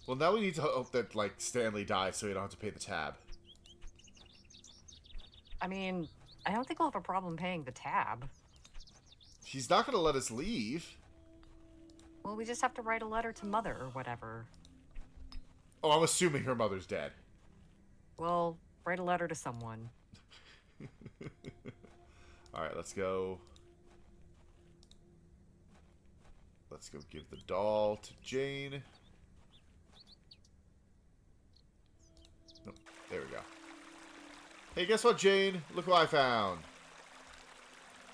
Well, now we need to hope that, like, Stanley dies so we don't have to pay the tab. I mean, I don't think we'll have a problem paying the tab. She's not going to let us leave. Well, we just have to write a letter to Mother or whatever. Oh, I'm assuming her mother's dead. Well, write a letter to someone. Alright, let's go. Let's go give the doll to Jane. Nope, there we go. Hey, guess what, Jane? Look what I found.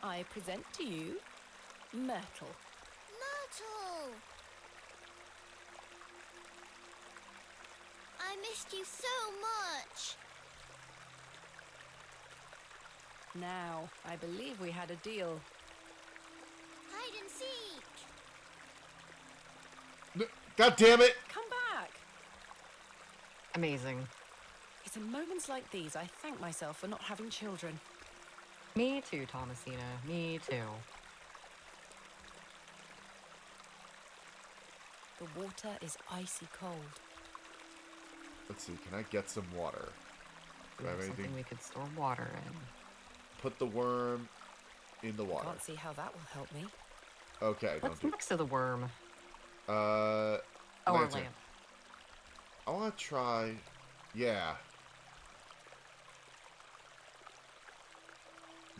I present to you Myrtle. Myrtle! I missed you so much. Now, I believe we had a deal. Hide and seek. God damn it! Come back! Amazing. It's in moments like these I thank myself for not having children. Me too, Thomasina. Me too. The water is icy cold. Let's see, can I get some water? Do I have Something anything? we could store water in. Put the worm in the water. Can't see how that will help me. Okay, What's don't next to the worm? do Oh, our lantern. lamp. I want to try... Yeah.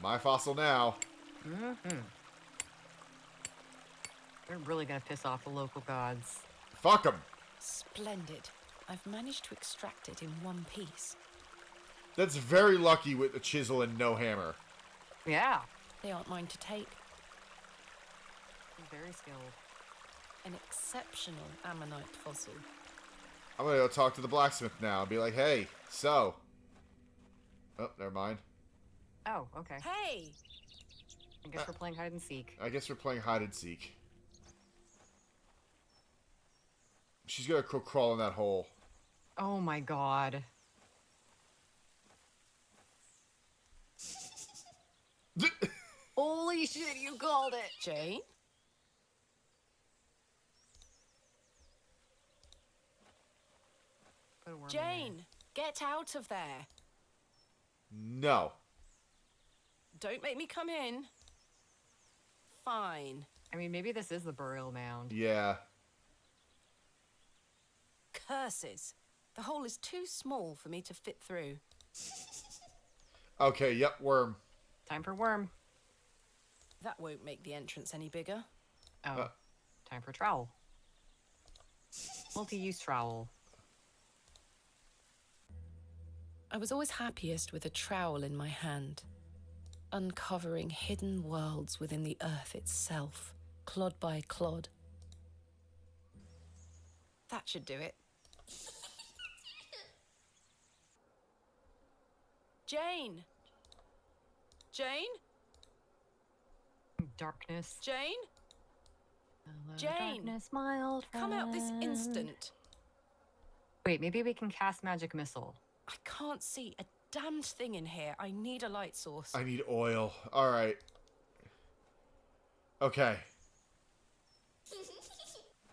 My fossil now. Mm-hmm. We're really gonna piss off the local gods. Fuck them. Splendid. I've managed to extract it in one piece. That's very lucky with a chisel and no hammer. Yeah. They aren't mine to take. Very skilled. An exceptional ammonite fossil. I'm gonna go talk to the blacksmith now and be like, hey, so... Oh, never mind. Oh, okay. Hey! I guess we're playing hide and seek. I guess we're playing hide and seek. She's gonna go crawl in that hole. Oh my god. Holy shit, you called it! Jane? Put a worm in Jane! Get out of there! No. Don't make me come in. Fine. there. I mean, maybe this is the burial mound. Yeah. Curses. The hole is too small for me to fit through. Okay, yep, worm. Time for worm. That won't make the entrance any bigger. Oh. Time for trowel. Multi-use trowel. I was always happiest with a trowel in my hand, uncovering hidden worlds within the earth itself, clod by clod. That should do it. Jane! Jane? Darkness. Jane? Hello, Jane! darkness, mild Come out this friend. instant. Wait, maybe we can cast magic missile. I can't see a damned thing in here. I need a light source. I need oil. Alright. Okay.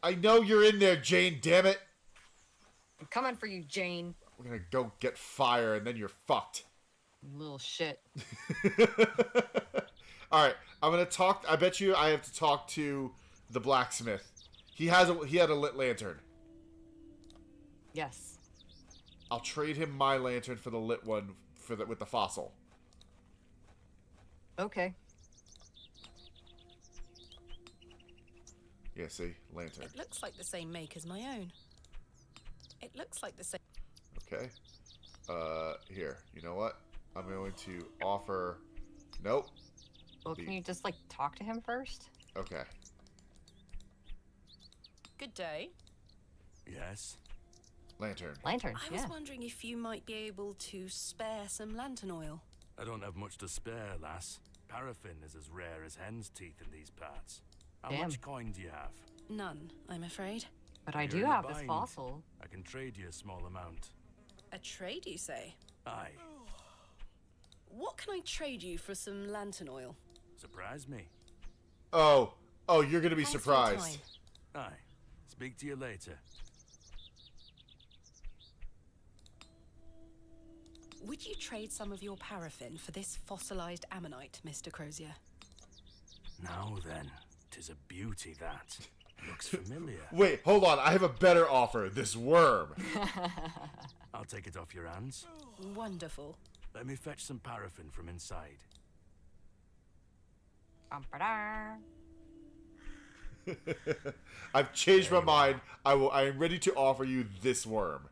I know you're in there, Jane, damn it! I'm coming for you, Jane. We're gonna go get fire and then you're fucked. You little shit. Alright, I'm gonna talk... I bet you I have to talk to the blacksmith. He had a lit lantern. Yes. I'll trade him my lantern for the lit one with the fossil. Okay. Yeah, see? Lantern. It looks like the same make as my own. It looks like the same... Okay. Here. You know what? I'm going to offer... Nope. Well, can you just, like, talk to him first? Okay. Good day. Yes? Lantern. Lantern, I was yeah. wondering if you might be able to spare some lantern oil. I don't have much to spare, lass. Paraffin is as rare as hen's teeth in these parts. How Damn. much coin do you have? None, I'm afraid. But I You're do in a have this bind. fossil. I can trade you a small amount. A trade, you say? Aye. What can I trade you for some lantern oil? Surprise me. Oh. Oh, you're gonna be Thanks for your surprised. time. Aye. Speak to you later. Would you trade some of your paraffin for this fossilized ammonite, Mr. Crozier? Now then, 'tis a beauty that. Looks familiar. Wait, hold on. I have a better offer. This worm. I'll take it off your hands. Wonderful. Let me fetch some paraffin from inside. Bum-ba-da. I've changed my mind. I am ready to offer you this worm.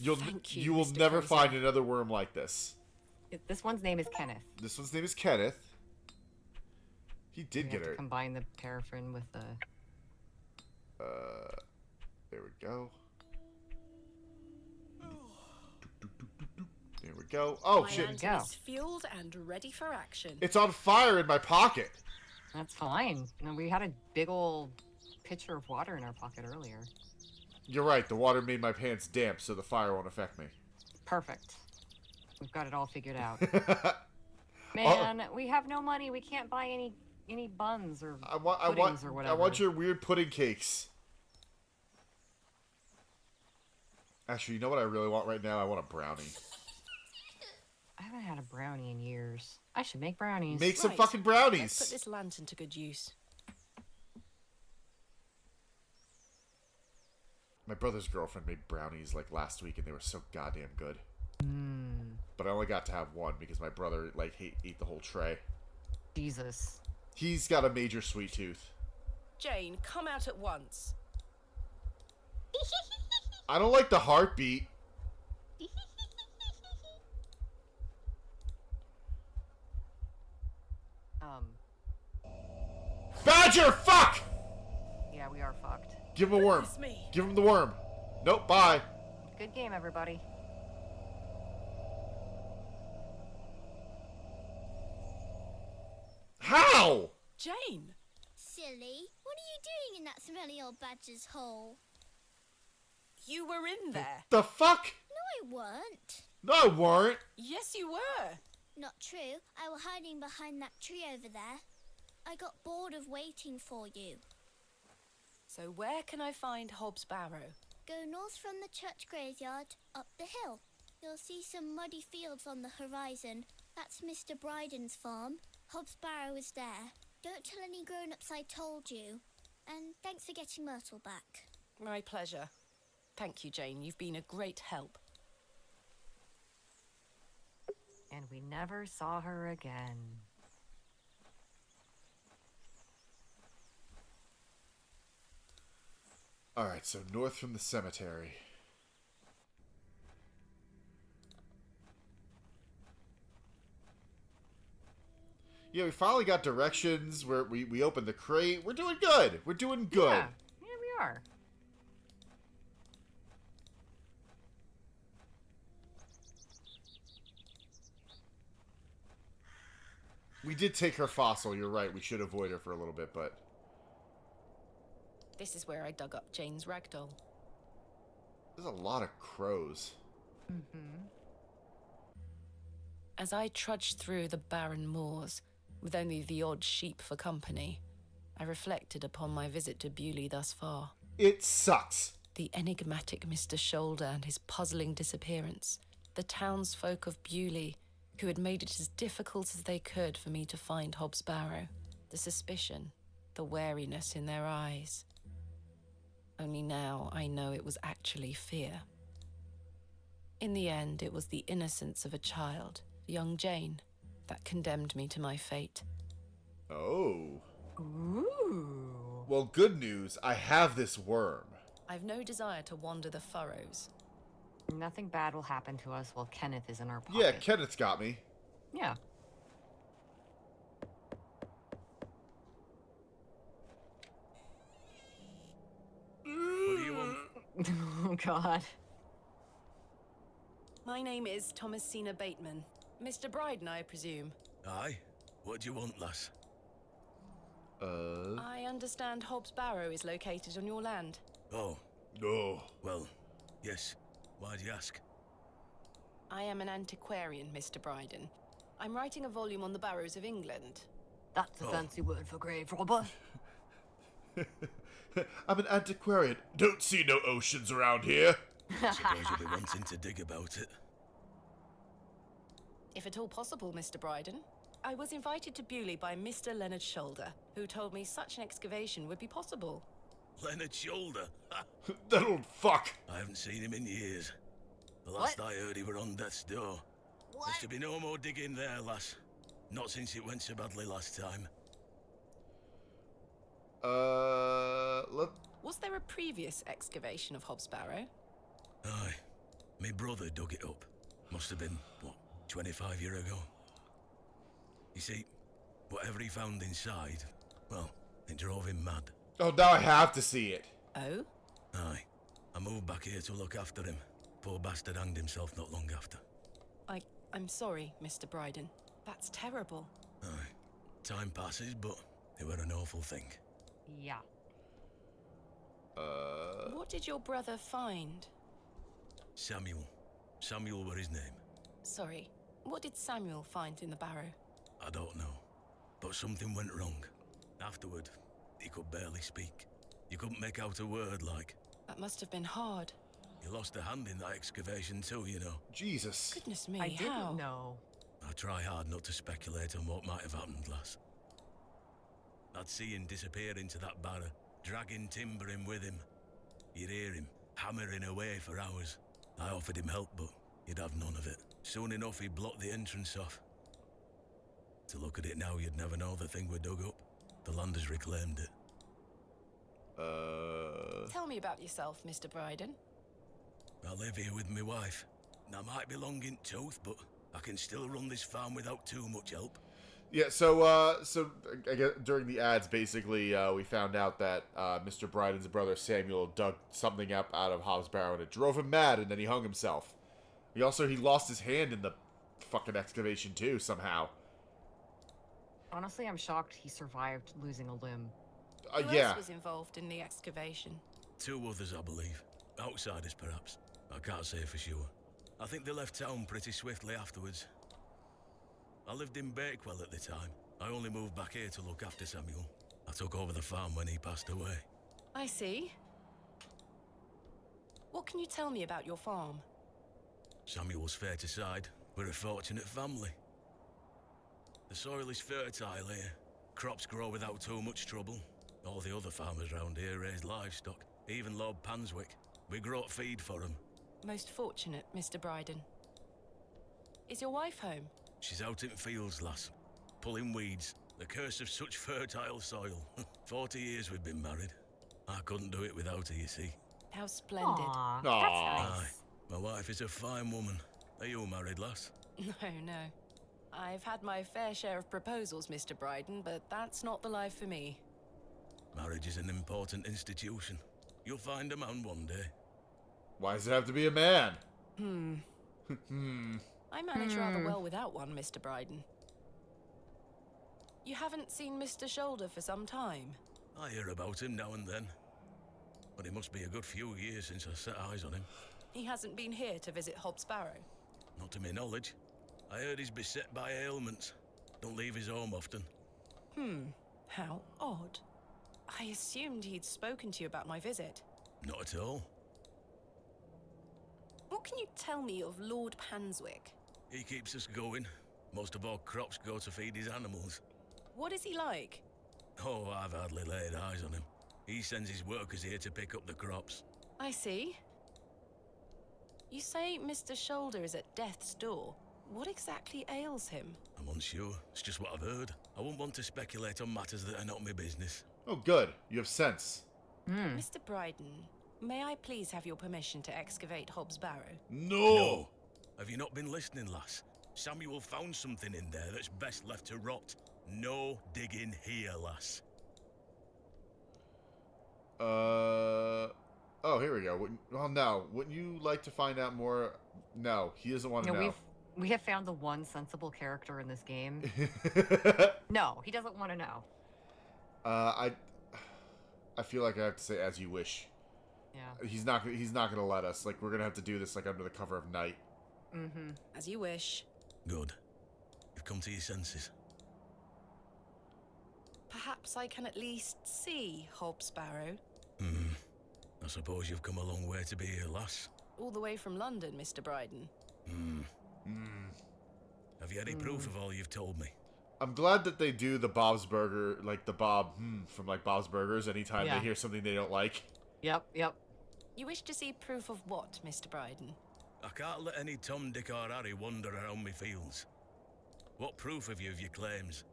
Thank you, You will Mr. never Crozier. find another worm like this. This one's name is Kenneth. This one's name is Kenneth. He did We get have to her. combine the paraffin with the... There we go. There we go. Oh, My shit. lantern Go. is fueled and ready for action. It's on fire in my pocket. That's fine. No, we had a big old pitcher of water in our pocket earlier. You're right. The water made my pants damp, so the fire won't affect me. Perfect. We've got it all figured out. Man, we have no money. We can't buy any buns or puddings or whatever. I want your weird pudding cakes. Actually, you know what I really want right now? I want a brownie. I haven't had a brownie in years. I should make brownies. Make some Right. fucking Let's put brownies. this lantern to good use. My brother's girlfriend made brownies like last week, and they were so goddamn good. But I only got to have one because my brother like ate the whole tray. Jesus. He's got a major sweet tooth. Jane, come out at once. I don't like the heartbeat. Badger, fuck! Yeah, we are fucked. Give him a worm. Goodness me. Give him the worm. Nope, bye. Good game, everybody. How? Jane! Silly. What are you doing in that smelly old badger's hole? You were in there. The fuck? No, I weren't. No, I weren't. Yes, you were. Not true. I was hiding behind that tree over there. I got bored of waiting for you. So where can I find Hobbs Barrow? Go north from the church graveyard, up the hill. You'll see some muddy fields on the horizon. That's Mr. Bryden's farm. Hobbs Barrow is there. Don't tell any grown-ups I told you. And thanks for getting Myrtle back. My pleasure. Thank you, Jane. You've been a great help. And we never saw her again. Alright, so north from the cemetery. Yeah, we finally got directions where we opened the crate. We're doing good. We're doing good. Yeah, we are. We did take her fossil, you're right. We should avoid her for a little bit, but... This is where I dug up Jane's ragdoll. There's a lot of crows. As I trudged through the barren moors, with only the odd sheep for company, I reflected upon my visit to Bewlay thus far. It sucks. The enigmatic Mr. Shoulder and his puzzling disappearance. The townsfolk of Bewlay, who had made it as difficult as they could for me to find Hobbs Barrow. The suspicion, the wariness in their eyes. Only now I know it was actually fear. In the end, it was the innocence of a child, young Jane, that condemned me to my fate. Oh. Ooh. Well, good news. I have this worm. I've no desire to wander the furrows. Nothing bad will happen to us while Kenneth is in our pocket. Yeah, Kenneth's got me. Yeah. What do you want? Oh, God. My name is Thomasina Bateman. Mr. Bryden, I presume. Aye? What do you want, lass? I understand Hobbs Barrow is located on your land. Oh, No. well, yes. Why'd you ask? I am an antiquarian, Mr. Bryden. I'm writing a volume on the Barrows of England. That's a fancy word for grave robber. I'm an antiquarian. Don't see no oceans around here. Suppose you'll be wanting to dig about it. If at all possible, Mr. Bryden. I was invited to Bewlay by Mr. Leonard Shoulder, who told me such an excavation would be possible. Leonard Shoulder? That old fuck! I haven't seen him in years. The last I heard, he were on death's door. There's to be no more digging there, lass. Not since it went so badly last time. Look. Was there a previous excavation of Hobbs Barrow? Aye. Me brother dug it up. Must have been, what, 25 years ago? You see, whatever he found inside, well, it drove him mad. Oh, now I have to see it. Oh? Aye. I moved back here to look after him. Poor bastard hanged himself not long after. I'm sorry, Mr. Bryden. That's terrible. Aye. Time passes, but it were an awful thing. Yeah. What did your brother find? Samuel. Samuel were his name. Sorry, what did Samuel find in the barrow? I don't know. But something went wrong. Afterward, he could barely speak. You couldn't make out a word, like. That must have been hard. He lost a hand in that excavation too, you know. Jesus. Goodness me, I how? didn't know. I try hard not to speculate on what might have happened, lass. I'd see him disappear into that barrow, dragging timber in with him. You'd hear him hammering away for hours. I offered him help, but he'd have none of it. Soon enough, he blocked the entrance off. To look at it now, you'd never know the thing we dug up. The land has reclaimed it. Tell me about yourself, Mr. Bryden. I live here with my wife. And I might be long in tooth, but I can still run this farm without too much help. Yeah, so I guess during the ads, basically, we found out that Mr. Bryden's brother Samuel dug something up out of Hobbs Barrow, and it drove him mad, and then he hung himself. He lost his hand in the fucking excavation too, somehow. Honestly, I'm shocked he survived losing a limb. Who Yeah. else was involved in the excavation? 2 others, I believe. Outsiders, perhaps. I can't say for sure. I think they left town pretty swiftly afterwards. I lived in Bakewell at the time. I only moved back here to look after Samuel. I took over the farm when he passed away. I see. What can you tell me about your farm? Samuel's fair aside, we're a fortunate family. The soil is fertile here. Crops grow without too much trouble. All the other farmers round here raise livestock. Even Lord Panswick. We grow feed for him. Most fortunate, Mr. Bryden. Is your wife home? She's out in fields, lass. Pulling weeds. The curse of such fertile soil. 40 years we've been married. I couldn't do it without her, you see. How splendid. Aw, Aw. that's nice. Aye. My wife is a fine woman. Are you married, lass? No. I've had my fair share of proposals, Mr. Bryden, but that's not the life for me. Marriage is an important institution. You'll find a man one day. Why does it have to be a man? I manage rather well without one, Mr. Bryden. You haven't seen Mr. Shoulder for some time? I hear about him now and then. But it must be a good few years since I set eyes on him. He hasn't been here to visit Hobbs Barrow? Not to my knowledge. I heard he's beset by ailments. Don't leave his home often. How odd. I assumed he'd spoken to you about my visit. Not at all. What can you tell me of Lord Panswick? He keeps us going. Most of our crops go to feed his animals. What is he like? Oh, I've hardly laid eyes on him. He sends his workers here to pick up the crops. I see. You say Mr. Shoulder is at death's door. What exactly ails him? I'm unsure. It's just what I've heard. I wouldn't want to speculate on matters that are not my business. Oh, good. You have sense. Mr. Bryden, may I please have your permission to excavate Hobbs Barrow? No. Have you not been listening, lass? Samuel found something in there that's best left to rot. No digging here, lass. Oh, here we go. Well, no. Wouldn't you like to find out more? No, he doesn't want to know. We have found the one sensible character in this game. No, he doesn't want to know. I feel like I have to say as you wish. Yeah. He's not gonna let us. Like, we're gonna have to do this like under the cover of night. As you wish. Good. You've come to your senses. Perhaps I can at least see Hobbs Barrow. I suppose you've come a long way to be here, lass. All the way from London, Mr. Bryden. Have you any proof of all you've told me? I'm glad that they do the Bob's Burger, like the Bob from like Bob's Burgers anytime they hear something they don't like. Yep. You wish to see proof of what, Mr. Bryden? I can't let any Tom, Dick or Harry wander around me fields. What proof have you of your claims?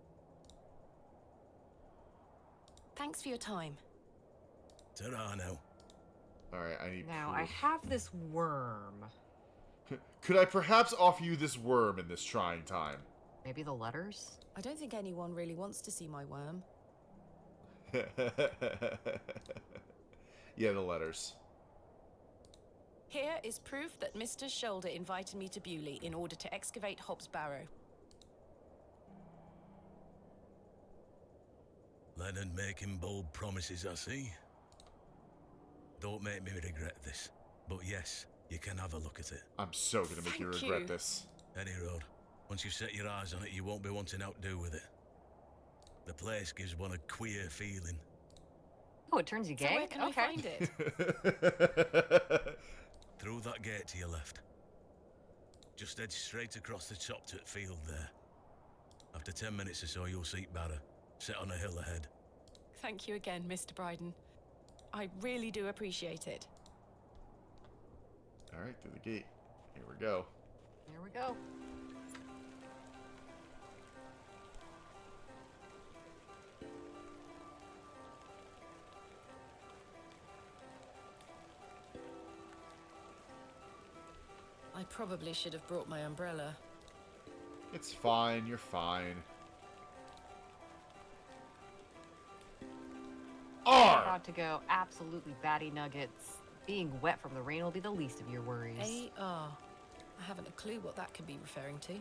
Thanks for your time. Ta-ra now. Alright, I need Now, proof. I have this worm. Could I perhaps offer you this worm in this trying time? Maybe the letters? I don't think anyone really wants to see my worm. Yeah, the letters. Here is proof that Mr. Shoulder invited me to Bewlay in order to excavate Hob's Barrow. Leonard making bold promises, I see. Don't make me regret this. But yes, you can have a look at it. I'm so gonna make you Thank regret you. this. Any road. Once you've set your eyes on it, you won't be wanting out to do with it. The place gives one a queer feeling. Oh, it turns you gay? So where can I find it? Through that gate to your left. Just head straight across the top to the field there. After 10 minutes or so, you'll see Barrow, set on a hill ahead. Thank you again, Mr. Bryden. I really do appreciate it. Alright, through the gate. Here we go. Here we go. I probably should have brought my umbrella. It's fine, you're fine. I'm about to go absolutely batty nuggets. Being wet from the rain will be the least of your worries. A.R. I haven't a clue what that could be referring to.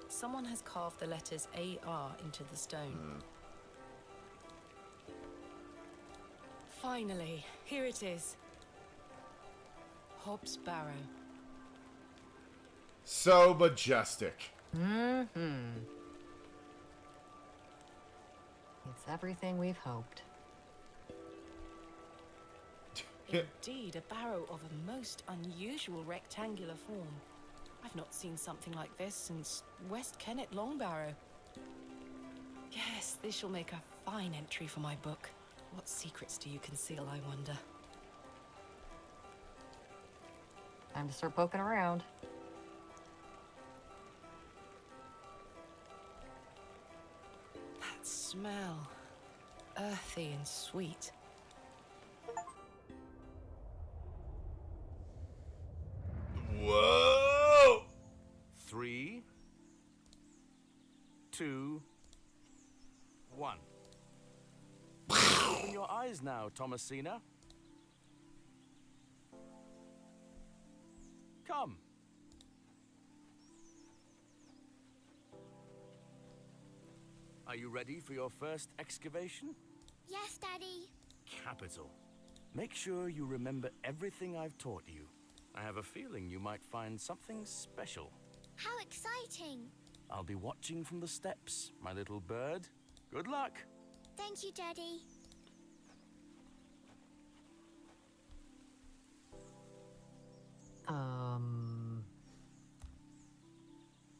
Someone has carved the letters A.R. into the stone. Finally, here it is. Hob's Barrow. So majestic. It's everything we've hoped. Indeed, a barrow of a most unusual rectangular form. I've not seen something like this since West Kennet Long Barrow. Yes, this shall make a fine entry for my book. What secrets do you conceal, I wonder? Time to start poking around. That smell. Earthy and sweet. Whoa! 3, 2, 1. Open your eyes now, Thomasina. Come. Are you ready for your first excavation? Yes, Daddy. Capital. Make sure you remember everything I've taught you. I have a feeling you might find something special. How exciting. I'll be watching from the steps, my little bird. Good luck. Thank you, Daddy.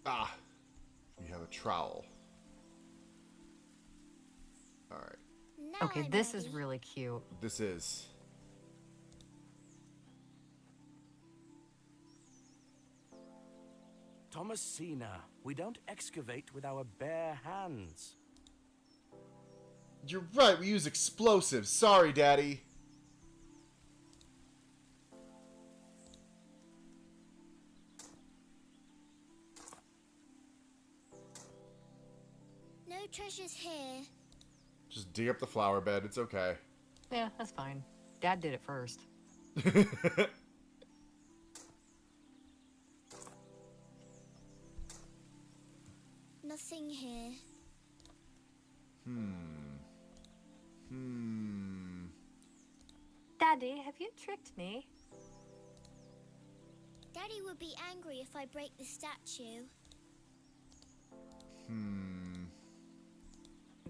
Ah, you have a trowel. Alright, Now Okay, I'm this is ready. really cute. this is. Thomasina, we don't excavate with our bare hands. You're right, we use explosives. Sorry, Daddy. No treasures here. Just dig up the flower bed, it's okay. Yeah, that's fine. Dad did it first. Nothing here. Daddy, have you tricked me? Daddy would be angry if I break the statue.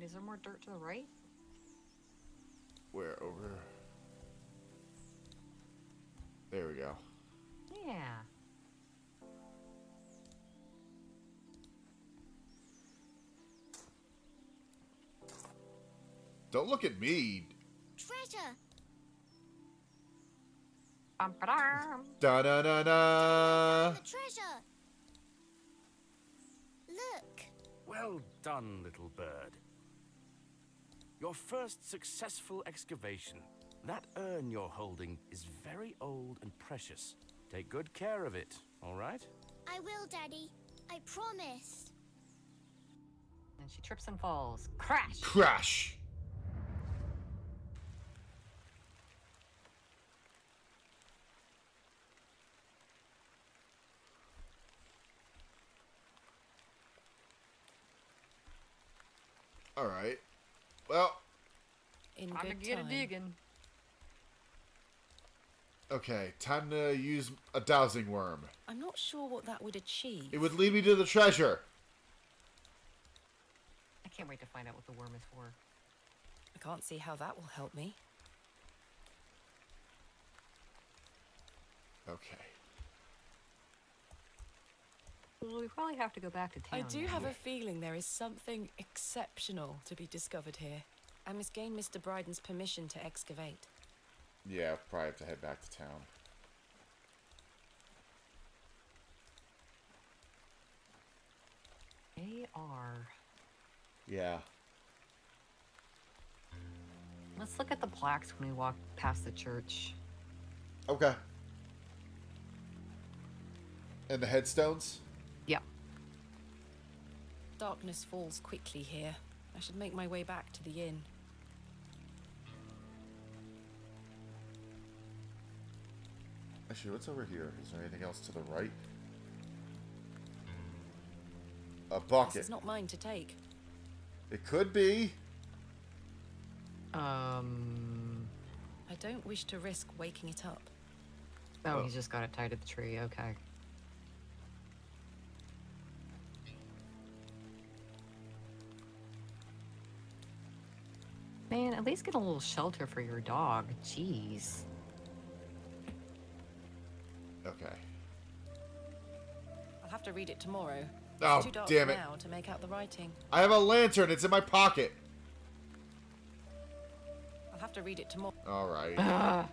Is there more dirt to the right? Where? Over? There we go. Yeah. Don't look at me. Treasure! Da-da-da-da. The treasure! Look! Well done, little bird. Your first successful excavation. That urn you're holding is very old and precious. Take good care of it, all right? I will, Daddy. I promise. And she trips and falls. Crash! Crash. All right. Well. In I'm gonna good get a time. digging. Okay, time to use a dowsing worm. I'm not sure what that would achieve. It would lead me to the treasure. I can't wait to find out what the worm is for. I can't see how that will help me. Okay. Well, we probably have to go back to town. I do now. have a feeling there is something exceptional to be discovered here. I must gain Mr. Bryden's permission to excavate. Yeah, probably have to head back to town. AR. Yeah. Let's look at the plaques when we walk past the church. Okay. And the headstones? Yeah. Darkness falls quickly here. I should make my way back to the inn. Actually, what's over here? Is there anything else to the right? A This bucket. is not mine to take. It could be. I don't wish to risk waking it up. Oh, Oh. he's just got it tied to the tree. Okay. Man, at least get a little shelter for your dog. Jeez. Okay. I'll have to read it tomorrow. Oh, It's too dark damn it. now to make out the writing. I have a lantern. It's in my pocket. I'll have to read it tomorrow. All right.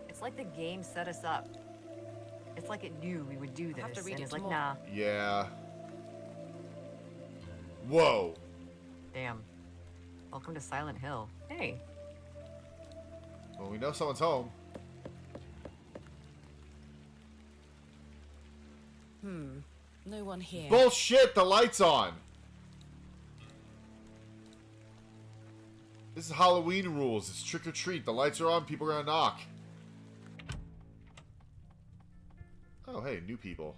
It's like the game set us up. It's like it knew we would do this. have to read and it it's like, tomorrow. nah, Yeah. Whoa. damn. Welcome to Silent Hill. Hey. Well, we know someone's home. No one here. Bullshit. The light's on. This is Halloween rules. It's trick or treat. The lights are on. People are gonna knock. Oh, hey, new people.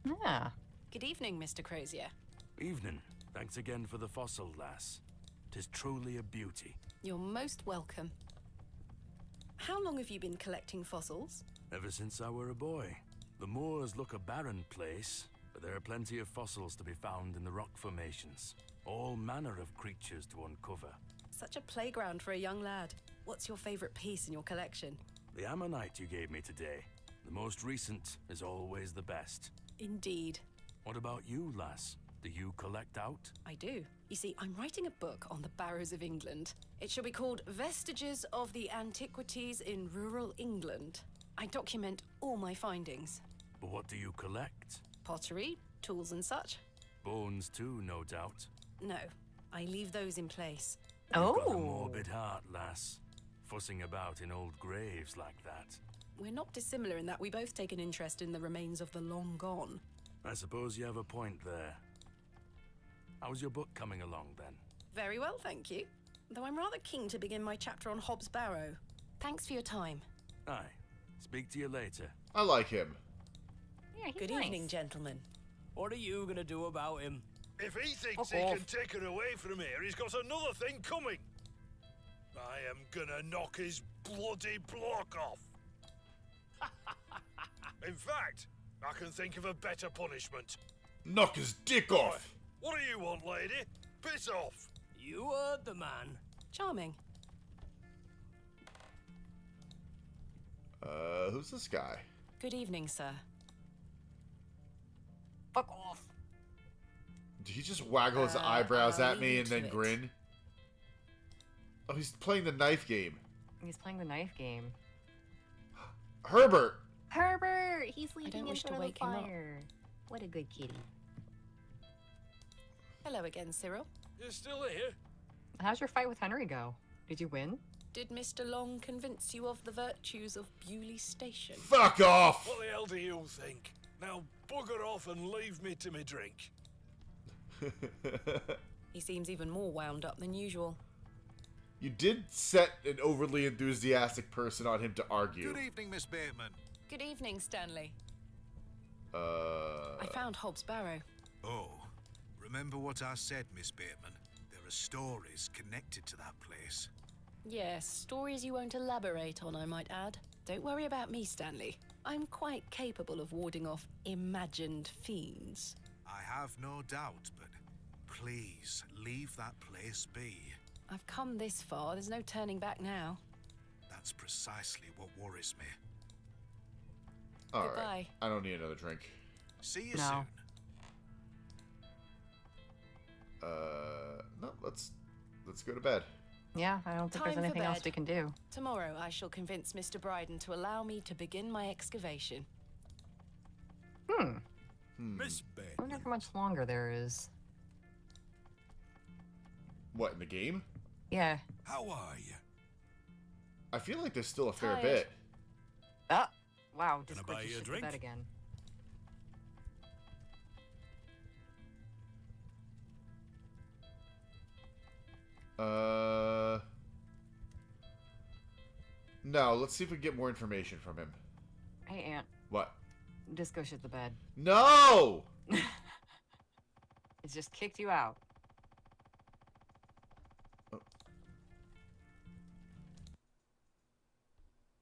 Yeah. Good evening, Mr. Crozier. Evening. Thanks again for the fossil, lass. 'Tis truly a beauty. You're most welcome. How long have you been collecting fossils? Ever since I were a boy. The moors look a barren place, but there are plenty of fossils to be found in the rock formations. All manner of creatures to uncover. Such a playground for a young lad. What's your favorite piece in your collection? The ammonite you gave me today. The most recent is always the best. Indeed. What about you, lass? Do you collect out? I do. You see, I'm writing a book on the Barrows of England. It shall be called Vestiges of the Antiquities in Rural England. I document all my findings. But what do you collect? Pottery, tools and such. Bones too, no doubt. No, I leave those in place. You've got a Oh. morbid heart, lass. Fussing about in old graves like that. We're not dissimilar in that we both take an interest in the remains of the long gone. I suppose you have a point there. How's your book coming along, then? Very well, thank you. Though I'm rather keen to begin my chapter on Hobbs Barrow. Thanks for your time. Aye. Speak to you later. I like him. Yeah, he's Good nice. evening, gentlemen. What are you gonna do about him? If he thinks Fuck he off. can take her away from here, he's got another thing coming. I am gonna knock his bloody block off. In fact, I can think of a better punishment. Knock his dick off. What do you want, lady? Piss off. You heard the man. Charming. Who's this guy? Good evening, sir. Fuck off. Did he just waggle his Uh, eyebrows I'll at me leave and you then to it. grin? Oh, he's playing the knife game. He's playing the knife game. Herbert! Herbert! He's sleeping don't in wish to front of wake the him up. fire. What a good kitty. Hello again, Cyril. You're still here? How's your fight with Henry go? Did you win? Did Mr. Long convince you of the virtues of Bewlay Station? Fuck off! What the hell do you think? Now bugger off and leave me to me drink. He seems even more wound up than usual. You did set an overly enthusiastic person on him to argue. Good evening, Miss Bateman. Good evening, Stanley. Uh... I found Hobbs Barrow. Oh, remember what I said, Miss Bateman? There are stories connected to that place. Yes, stories you won't elaborate on, I might add. Don't worry about me, Stanley. I'm quite capable of warding off imagined fiends. I have no doubt, but please leave that place be. I've come this far, there's no turning back now. That's precisely what worries me. All right. Goodbye. I don't need another drink. See you No. soon. No, let's go to bed. Yeah, I don't think Time there's for anything else bed. we can do. Tomorrow I shall convince Mr. Bryden to allow me to begin my excavation. Miss I Bateman. wonder how much longer there is. What, in the game? Yeah. How are you? I feel like there's still a fair Tired. bit. Ah! Wow, Can I just buy quick you a shit the drink? bed again. No, let's see if we can get more information from him. Hey, Aunt, What? just go shit the bed. No! It's just kicked you out.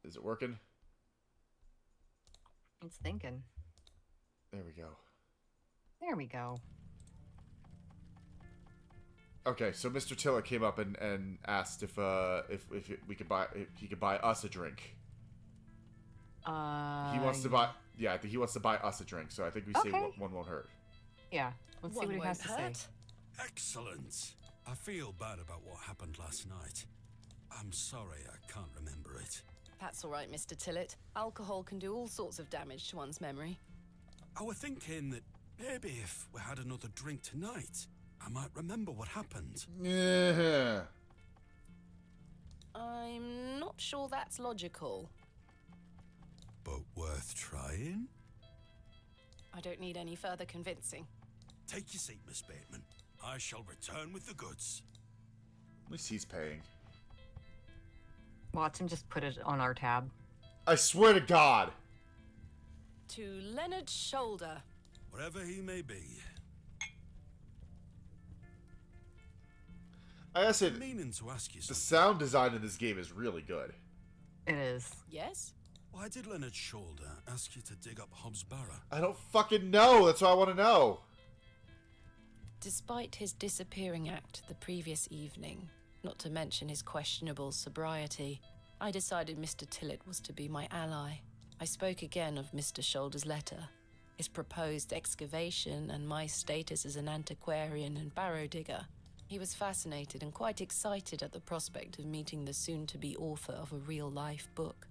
Is it working? It's thinking. There we go. There we go. Okay, so Mr. Tillett came up and asked if we could buy if he could buy us a drink. He wants to buy. Yeah, I think he wants to buy us a drink. So I think we say Okay. one won't hurt. Yeah, let's see One what he has to won't say. hurt. Excellent. I feel bad about what happened last night. I'm sorry I can't remember it. That's all right, Mr. Tillett. Alcohol can do all sorts of damage to one's memory. I was thinking that maybe if we had another drink tonight, I might remember what happened. Yeah. I'm not sure that's logical. But worth trying? I don't need any further convincing. Take your seat, Miss Bateman. I shall return with the goods. At least he's paying. Watson, just put it on our tab. I swear to God. To Leonard Shoulder. Wherever he may be. I gotta say, I'm meaning to ask you the something. sound design in this game is really good. It is. Yes? Why did Leonard Shoulder ask you to dig up Hobbs Barrow? I don't fucking know. That's what I want to know. Despite his disappearing act the previous evening, not to mention his questionable sobriety, I decided Mr. Tillett was to be my ally. I spoke again of Mr. Shoulder's letter, his proposed excavation, and my status as an antiquarian and barrow digger. He was fascinated and quite excited at the prospect of meeting the soon-to-be author of a real-life book.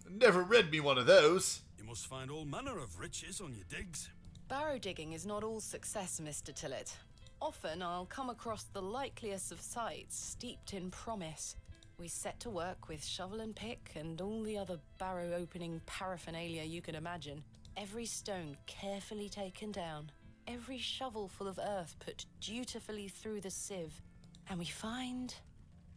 Never read me one of those. You must find all manner of riches on your digs. Barrow digging is not all success, Mr. Tillett. Often I'll come across the likeliest of sites steeped in promise. We set to work with shovel and pick and all the other barrow opening paraphernalia you can imagine. Every stone carefully taken down, every shovel full of earth put dutifully through the sieve, and we find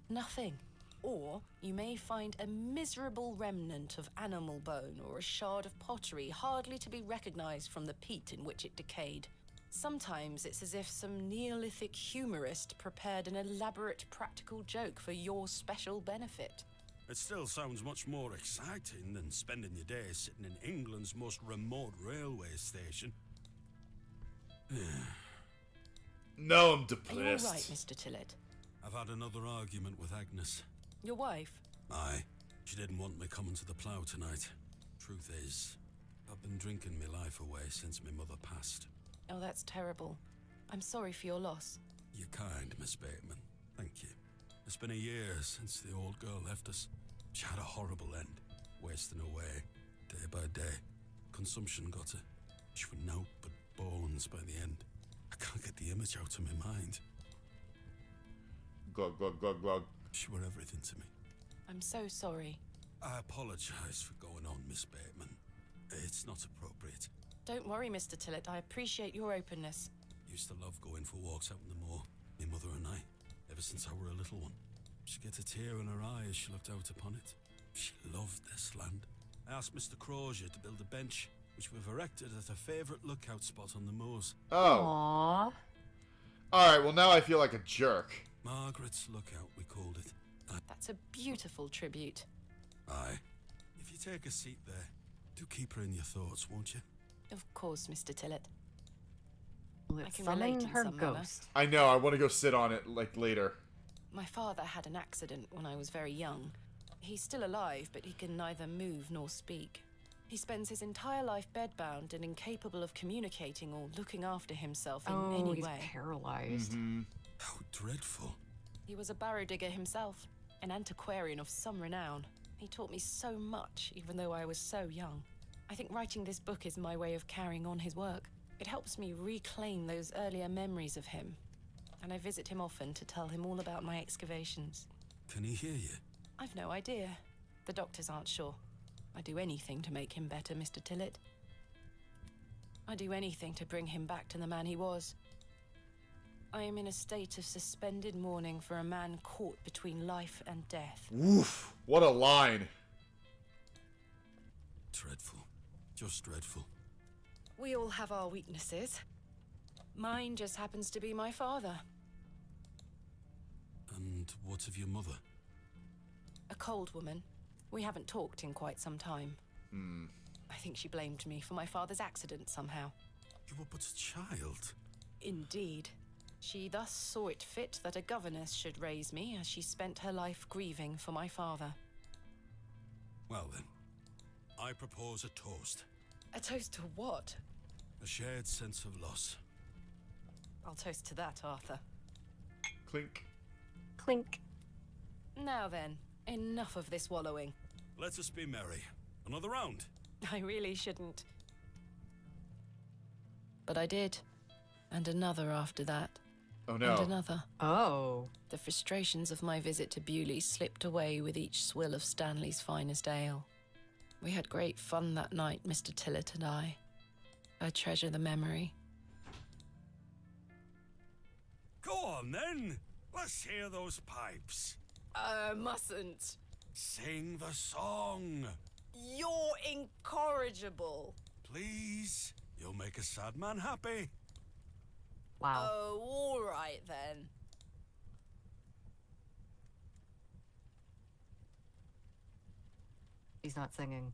nothing. Or you may find a miserable remnant of animal bone or a shard of pottery hardly to be recognized from the peat in which it decayed. Sometimes it's as if some Neolithic humorist prepared an elaborate practical joke for your special benefit. It still sounds much more exciting than spending your days sitting in England's most remote railway station. No, I'm Are depressed. you all right, Mr. Tillett? I've had another argument with Agnes. Your wife? Aye, she didn't want me coming to the plough tonight. Truth is, I've been drinking my life away since my mother passed. Oh, that's terrible. I'm sorry for your loss. You're kind, Miss Bateman. Thank you. It's been a year since the old girl left us. She had a horrible end, wasting away, day by day. Consumption got her. She was naught but bones by the end. I can't get the image out of my mind. Glug, glug, glug, glug. She were everything to me. I'm so sorry. I apologise for going on, Miss Bateman. It's not appropriate. Don't worry, Mr. Tillett. I appreciate your openness. Used to love going for walks out in the moor, my mother and I, ever since I were a little one. She'd get a tear in her eye as she looked out upon it. She loved this land. I asked Mr. Crozier to build a bench, which we've erected at her favourite lookout spot on the moors. Oh. Aww. Alright, well now I feel like a jerk. Margaret's Lookout, we called it. That's a beautiful tribute. Aye. If you take a seat there, do keep her in your thoughts, won't you? Of course, Mr. Tillett. Let's can relate summon in her some manner. ghost. I know, I want to go sit on it, like, later. My father had an accident when I was very young. He's still alive, but he can neither move nor speak. He spends his entire life bedbound and incapable of communicating or looking after himself in any he's way. paralyzed. How dreadful. He was a barrow digger himself, an antiquarian of some renown. He taught me so much, even though I was so young. I think writing this book is my way of carrying on his work. It helps me reclaim those earlier memories of him. And I visit him often to tell him all about my excavations. Can he hear you? I've no idea. The doctors aren't sure. I'd do anything to make him better, Mr. Tillett. I'd do anything to bring him back to the man he was. I am in a state of suspended mourning for a man caught between life and death. Woof. What a line. Dreadful. Just dreadful. We all have our weaknesses. Mine just happens to be my father. And what of your mother? A cold woman. We haven't talked in quite some time. I think she blamed me for my father's accident somehow. You were but a child. Indeed. She thus saw it fit that a governess should raise me as she spent her life grieving for my father. Well then, I propose a toast. A toast to what? A shared sense of loss. I'll toast to that, Arthur. Clink. Clink. Now then, enough of this wallowing. Let us be merry. Another round. I really shouldn't. But I did. And another after that. Oh no. And another. Oh. The frustrations of my visit to Bewlay slipped away with each swill of Stanley's finest ale. We had great fun that night, Mr. Tillett and I. I treasure the memory. Go on then. Let's hear those pipes. Mustn't. Sing the song. You're incorrigible. Please. You'll make a sad man happy. Wow. Oh, all right then. He's not singing.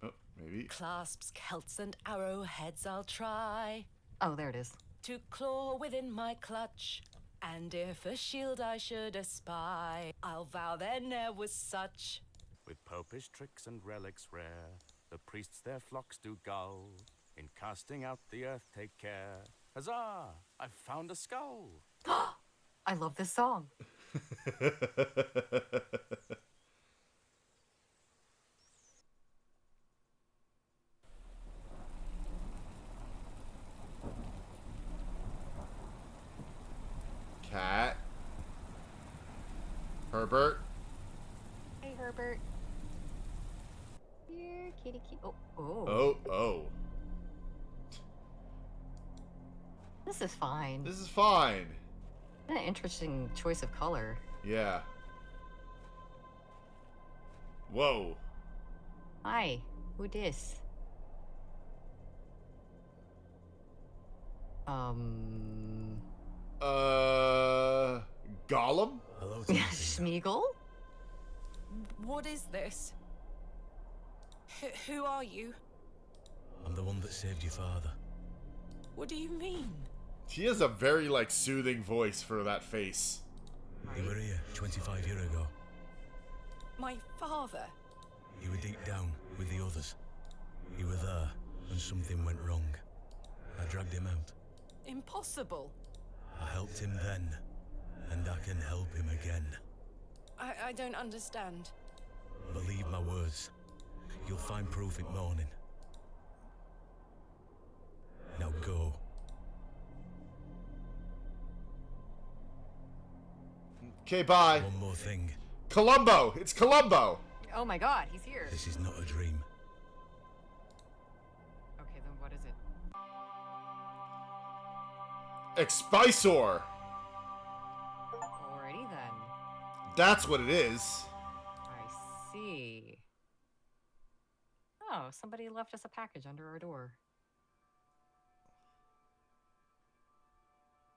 Oh, maybe. Clasps, celts, and arrowheads I'll try Oh, there it is. to claw within my clutch. And if a shield I should espy, I'll vow there ne'er was such. With popish tricks and relics rare, the priests their flocks do gull. In casting out the earth take care. Huzzah! I've found a skull. I love this song. Cat. Herbert. Hey, Herbert. Here, kitty, kitty. Oh, oh. Oh, oh. This is fine. This is fine. An interesting choice of color. Yeah. Whoa. Hi. Who dis? Gollum? Hello, Yeah, Thomasina. Smeagol? What is this? Who are you? I'm the one that saved your father. What do you mean? She has a very, like, soothing voice for that face. You were here 25 years ago. My father? You were deep down with the others. You were there, and something went wrong. I dragged him out. Impossible. I helped him then, And I can help him again. I don't understand. Believe my words. You'll find proof in morning. Now go. Okay, bye. One more thing. Columbo! It's Columbo! Oh my god, he's here. This is not a dream. Okay, then what is it? Expisor! Alrighty then. That's what it is. I see. Oh, somebody left us a package under our door.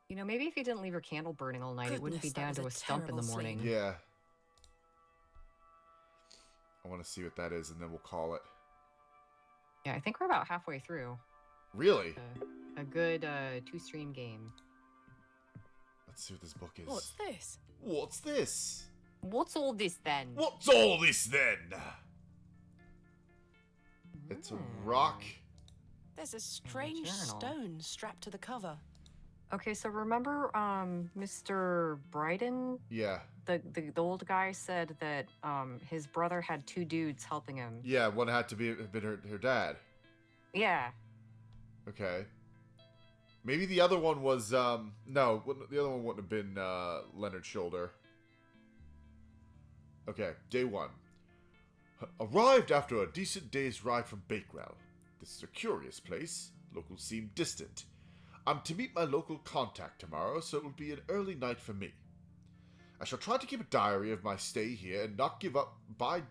You know, maybe if you didn't leave your candle burning all night, it wouldn't be Goodness, down that to a was a stump in the terrible morning. sleep. Yeah. I want to see what that is, and then we'll call it. Yeah, I think we're about halfway through. Really? A good 2-stream game. Let's see what this book is. What's this? What's this? What's all this then? What's all this then? It's a rock. There's a strange journal. stone strapped to the cover. Okay, so remember Mr. Bryden? Yeah. The old guy said that his brother had 2 dudes helping him. Yeah, one had to have been her dad. Yeah. Okay. Maybe the other one was, no, the other one wouldn't have been Leonard Shoulder. Okay, day 1. Arrived after a decent day's ride from Bakewell. This is a curious place. Locals seem distant. I'm to meet my local contact tomorrow, so it will be an early night for me. I shall try to keep a diary of my stay here and not give up by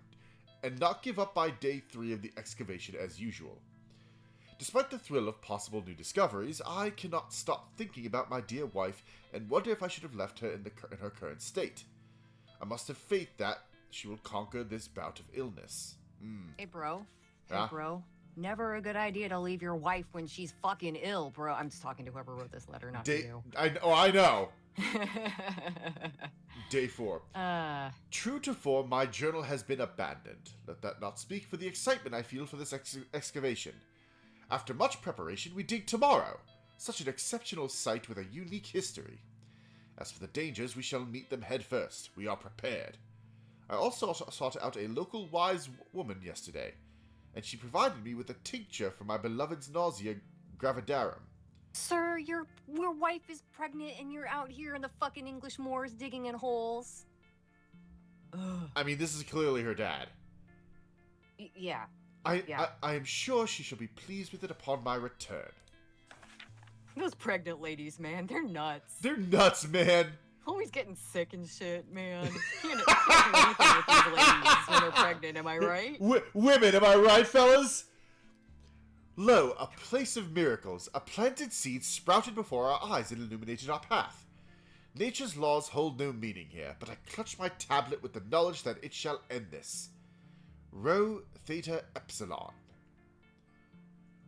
day 3 of the excavation as usual. Despite the thrill of possible new discoveries, I cannot stop thinking about my dear wife and wonder if I should have left her in her current state. I must have faith that she will conquer this bout of illness. Hey, bro. Yeah? Hey, bro. Never a good idea to leave your wife when she's fucking ill, bro. I'm just talking to whoever wrote this letter, not you. I know. Day 4. True to form, my journal has been abandoned. Let that not speak for the excitement I feel for this excavation. After much preparation, we dig tomorrow. Such an exceptional site with a unique history. As for the dangers, we shall meet them head first. We are prepared. I also sought out a local wise woman yesterday, and she provided me with a tincture for my beloved's nausea gravidarum. Sir, your wife is pregnant and you're out here in the fucking English moors digging in holes. Ugh. I mean, this is clearly her dad. Yeah. I am sure she shall be pleased with it upon my return. Those pregnant ladies, man, they're nuts. They're nuts, man. Always getting sick and shit, man. Can't do anything with these ladies when they're pregnant, am I right? Women, am I right, fellas? Lo, a place of miracles. A planted seed sprouted before our eyes and illuminated our path. Nature's laws hold no meaning here, but I clutch my tablet with the knowledge that it shall end this. Rho Theta Epsilon.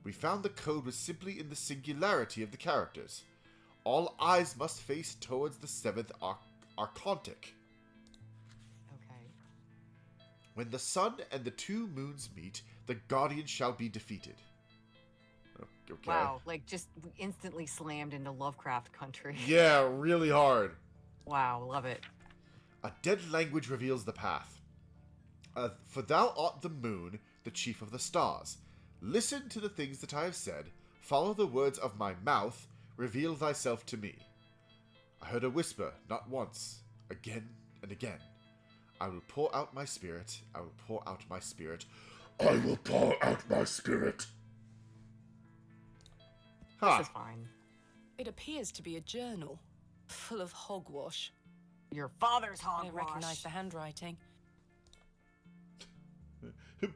We found the code was simply in the singularity of the characters. All eyes must face towards the 7th Archontic. Okay. When the sun and the 2 moons meet, the Guardian shall be defeated. Okay. Wow, like just instantly slammed into Lovecraft country. Yeah, really hard. Wow, love it. A dead language reveals the path. For thou art the moon, the chief of the stars. Listen to the things that I have said. Follow the words of my mouth. Reveal thyself to me. I heard a whisper, not once, again and again. I will pour out my spirit. I will pour out my spirit. I will pour out my spirit. This is fine. It appears to be a journal, full of hogwash. Your father's I hogwash. don't recognize the handwriting.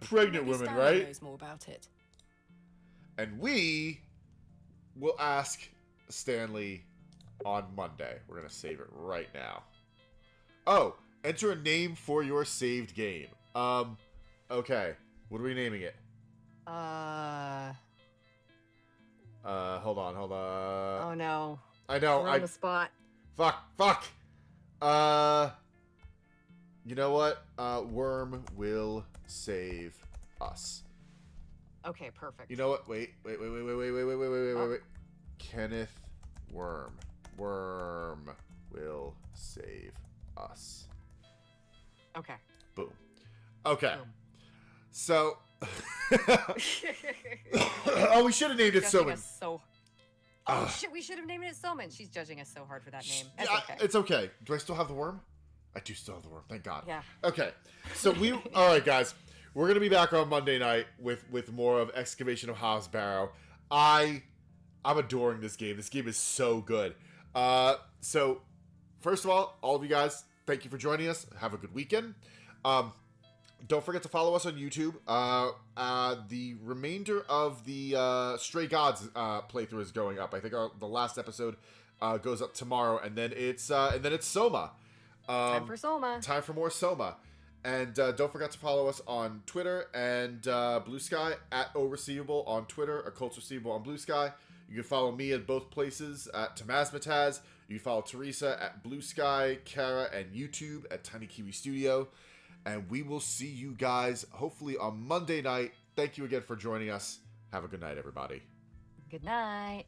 Pregnant Maybe women, Stanley right? knows more about it. And we will ask Stanley on Monday. We're going to save it right now. Oh, enter a name for your saved game. Okay. What are we naming it? Hold on. Oh no. I know. We're on the spot. Fuck. You know what? Worm will save us. Okay, perfect. You know what? Wait. Kenneth Worm will save us. Okay. Boom. Okay. Boom. So... oh, we should have named it Soman. Oh, shit, we should have named it Soman. She's judging us so hard for that name. That's okay. It's okay. Do I still have the worm? I do still have the worm. Thank God. Yeah. Okay. So all right, guys. We're going to be back on Monday night with more of Excavation of Hob's Barrow. I'm adoring this game. This game is so good. So, first of all of you guys, thank you for joining us. Have a good weekend. Don't forget to follow us on YouTube. The remainder of the Stray Gods playthrough is going up. I think the last episode goes up tomorrow, and then it's Soma. Time for Soma. Time for more Soma. And don't forget to follow us on Twitter and Blue Sky at Receivable on Twitter, Occults Receivable on Blue Sky. You can follow me at both places at Thomasina. You can follow Theresa at Blue Sky, Kara, and YouTube at Tiny Kiwi Studio. And we will see you guys hopefully on Monday night. Thank you again for joining us. Have a good night, everybody. Good night.